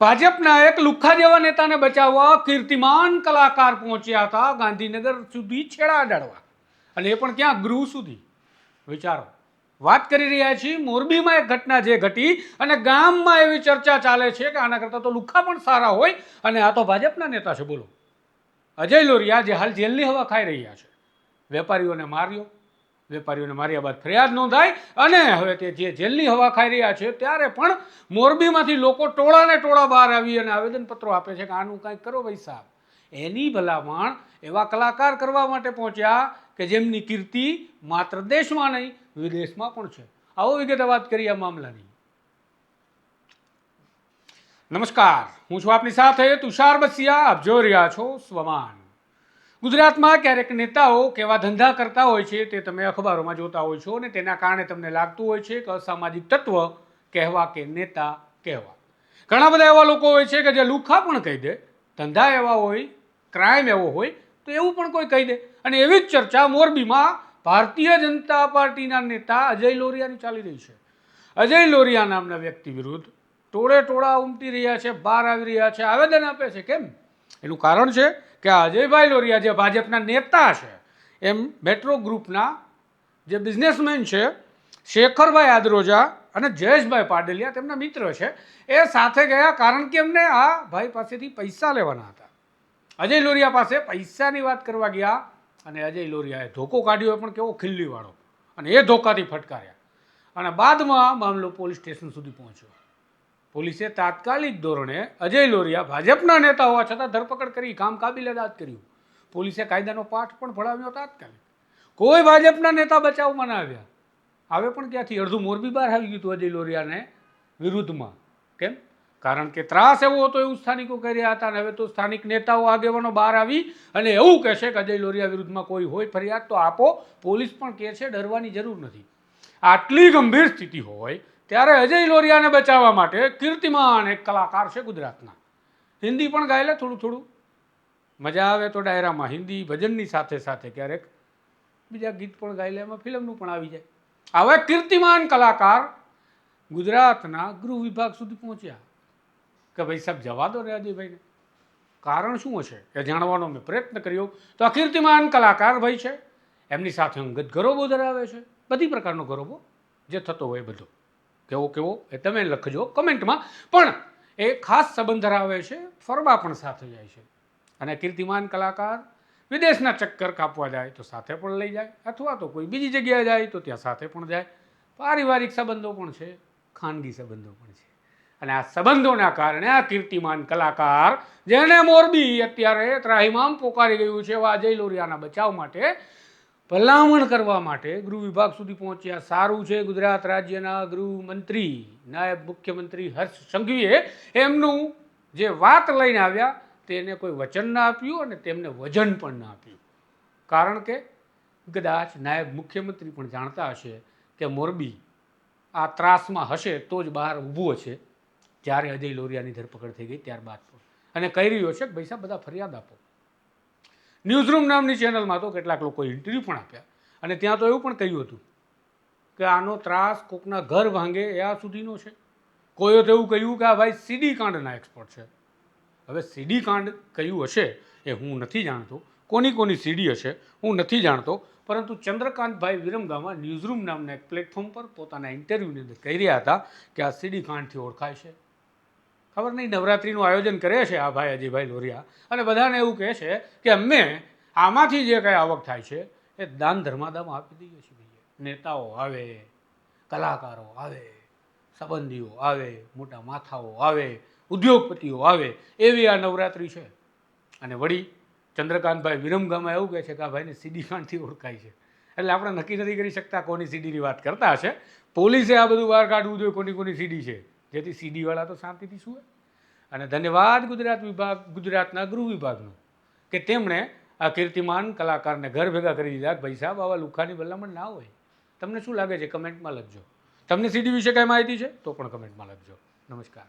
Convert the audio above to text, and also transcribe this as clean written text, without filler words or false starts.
ભાજપના એક લુખ્ખા જેવા નેતાને બચાવવા કીર્તિમાન કલાકાર પહોંચ્યા હતા ગાંધીનગર સુધી છેડા અડાડવા, અને એ પણ ક્યાં, ગૃહ સુધી. વિચારો, વાત કરી રહ્યા છીએ મોરબીમાં એક ઘટના જે ઘટી અને ગામમાં એવી ચર્ચા ચાલે છે કે આના કરતાં તો લુખ્ખા પણ સારા હોય, અને આ તો ભાજપના નેતા છે. બોલો, અજય લોરિયા જે હાલ જેલની હવા ખાઈ રહ્યા છે. વેપારીઓને માર્યો, વેપારીઓને માર્યા બાદ ફરિયાદ નોંધાઈ અને હવે તે જે જેલની હવા ખાઈ રહ્યા છે ત્યારે પણ મોરબીમાંથી લોકો ટોળાને ટોળા બહાર આવી અને આવેદનપત્રો આપે છે કે આનું કંઈક કરો ભાઈ સાહેબ. એની ભલામણ એવા કલાકાર કરવા માટે પહોંચ્યા કે જેમની કીર્તિ માત્ર દેશમાં નહીં વિદેશમાં પણ છે. આવો વિગતે વાત કરીએ આ મામલાની. નમસ્કાર, હું છું આપની સાથે તુષાર બસિયા. આપ જોઈ રહ્યા છો સ્વમાન. ગુજરાતમાં ક્યારેક નેતાઓ કેવા ધંધા કરતા હોય છે તે તમે અખબારોમાં જોતા હોય છો, અને તેના કારણે તમને લાગતું હોય છે કે અસામાજિક તત્વ કહેવા કે નેતા કહેવા. ઘણા બધા એવા લોકો હોય છે કે જે લુખ્ખા પણ કહી દે, ધંધા એવા હોય, ક્રાઇમ એવો હોય તો એવું પણ કોઈ કહી દે. અને એવી જ ચર્ચા મોરબીમાં ભારતીય જનતા પાર્ટીના નેતા અજય લોરિયાની ચાલી રહી છે. અજય લોરિયા નામના વ્યક્તિ વિરુદ્ધ ટોળે ટોળા ઉમટી રહ્યા છે, બહાર આવી રહ્યા છે, આવેદન આપે છે. કેમ? એનું કારણ છે કે આ અજયભાઈ લોરિયા જે ભાજપના નેતા છે, એમ મેટ્રો ગ્રુપના જે બિઝનેસમેન છે શેખરભાઈ આદરોજા અને જયેશભાઈ પાડલિયા તેમના મિત્ર છે, એ સાથે ગયા કારણ કે એમને આ ભાઈ પાસેથી પૈસા લેવાના હતા. અજય લોરિયા પાસે પૈસાની વાત કરવા ગયા અને અજય લોરિયાએ ધોકો કાઢ્યો, પણ કેવો ખિલ્લીવાળો, અને એ ધોકાથી ફટકાર્યા. અને બાદમાં મામલો પોલીસ સ્ટેશન સુધી પહોંચ્યો. પોલીસે તાત્કાલિક ધોરણે અજય લોરિયા ભાજપના નેતા હોવા છતાં ધરપકડ કરી, કામ કાબિલેદાદ કર્યું. પોલીસે કાયદાનો પાઠ પણ ભણાવ્યો તાત્કાલિક. કોઈ ભાજપના નેતા બચાવમાં ના આવ્યા. આવે પણ ક્યાંથી? અડધું મોરબી બહાર આવી ગયું હતું અજય લોરિયાને વિરુદ્ધમાં. કેમ? કારણ કે ત્રાસ એવો હતો એવું સ્થાનિકો કહી રહ્યા હતા. અને હવે તો સ્થાનિક નેતાઓ આગેવાનો બહાર આવી અને એવું કહેશે કે અજય લોરિયા વિરુદ્ધમાં કોઈ હોય ફરિયાદ તો આપો. પોલીસ પણ કહે છે ડરવાની જરૂર નથી. આટલી ગંભીર સ્થિતિ હોય ત્યારે અજય લોરિયાને બચાવવા માટે કીર્તિમાન એક કલાકાર છે ગુજરાતના. હિન્દી પણ ગાય લે થોડું થોડું, મજા આવે તો ડાયરામાં હિન્દી ભજનની સાથે સાથે ક્યારેક બીજા ગીત પણ ગાઈ લે, એમાં ફિલ્મનું પણ આવી જાય. આવા કીર્તિમાન કલાકાર ગુજરાતના ગૃહ વિભાગ સુધી પહોંચ્યા કે ભાઈ સાહેબ જવા દો ને અજયભાઈને. કારણ શું હશે એ જાણવાનો મેં પ્રયત્ન કર્યો તો આ કીર્તિમાન કલાકાર ભાઈ છે, એમની સાથે અંગત ગરોબો ધરાવે છે, બધી પ્રકારનો ગરોબો જે થતો હોય બધો. કેવો કેવો એ તમે લખજો કમેન્ટમાં. પણ એ ખાસ સંબંધ ધરાવે છે, ફરવા પણ સાથે જાય છે. અને કીર્તિમાન કલાકાર વિદેશના ચક્કર કાપવા જાય તો સાથે પણ લઈ જાય, અથવા તો કોઈ બીજી જગ્યાએ જાય તો ત્યાં સાથે પણ જાય. પારિવારિક સંબંધો પણ છે, ખાનગી સંબંધો પણ છે. અને આ સંબંધોના કારણે આ કીર્તિમાન કલાકાર, જેને મોરબી અત્યારે ત્રાહિમામ પોકારી ગયું છે, એવા અજય લોરિયાના બચાવ માટે ભલામણ કરવા માટે ગૃહ વિભાગ સુધી પહોંચ્યા. સારું છે ગુજરાત રાજ્યના ગૃહમંત્રી નાયબ મુખ્યમંત્રી હર્ષ સંઘવીએ એમનું જે વાત લઈને આવ્યા તેને કોઈ વચન ના આપ્યું અને તેમને વજન પણ ના આપ્યું. કારણ કે કદાચ નાયબ મુખ્યમંત્રી પણ જાણતા હશે કે મોરબી આ ત્રાસમાં હશે તો જ બહાર ઊભું હશે, જ્યારે અજય લોરિયાની ધરપકડ થઈ ગઈ ત્યારબાદ પણ. અને કહી રહ્યો છે કે ભાઈ સાહેબ બધા ફરિયાદ આપો. ન્યૂઝરૂમ નામની ચેનલમાં તો કેટલાક લોકોએ ઇન્ટરવ્યૂ પણ આપ્યા અને ત્યાં તો એવું પણ કહ્યું હતું કે આનો ત્રાસ કોકના ઘર ભાંગે એ આ સુધીનો છે. કોઈએ તો એવું કહ્યું કે આ ભાઈ સીડી કાંડના એક્સપર્ટ છે. હવે સીડી કાંડ કયું હશે એ હું નથી જાણતો, કોની કોની સીડી હશે હું નથી જાણતો, પરંતુ ચંદ્રકાંતભાઈ વિરમગામા ન્યૂઝરૂમ નામના એક પ્લેટફોર્મ પર પોતાના ઇન્ટરવ્યૂની અંદર કહી રહ્યા હતા કે આ સીડી કાંડથી ઓળખાય છે. ખબર નહીં, નવરાત્રિનું આયોજન કરે છે આ ભાઈ અજયભાઈ લોરિયા, અને બધાને એવું કહે છે કે અમે આમાંથી જે કંઈ આવક થાય છે એ દાન ધર્માદામાં આપી દઈએ છીએ. નેતાઓ આવે, કલાકારો આવે, સંબંધીઓ આવે, મોટા માથાઓ આવે, ઉદ્યોગપતિઓ આવે, એવી આ નવરાત્રિ છે. અને વળી ચંદ્રકાંતભાઈ વિરમગામમાં એવું કહે છે કે આ ભાઈને સીડી કાંડથી ઓળખાય છે. એટલે આપણે નક્કી નથી કરી શકતા કોની સીડીની વાત કરતા હશે. પોલીસે આ બધું બહાર કાઢવું જોઈએ કોની કોની સીડી છે, જેથી સીડીવાળા તો શાંતિથી સૂવે. અને ધન્યવાદ ગુજરાતના ગૃહ વિભાગનો કે તેમણે આ કીર્તિમાન કલાકારને ઘર ભેગા કરી દીધા. ભાઈ સાહેબ આવા લુખાની ભલામણ ના હોય. તમને શું લાગે છે કમેન્ટમાં લખજો. તમને સીડી વિશે કાંઈ માહિતી છે તો પણ કમેન્ટમાં લખજો. નમસ્કાર.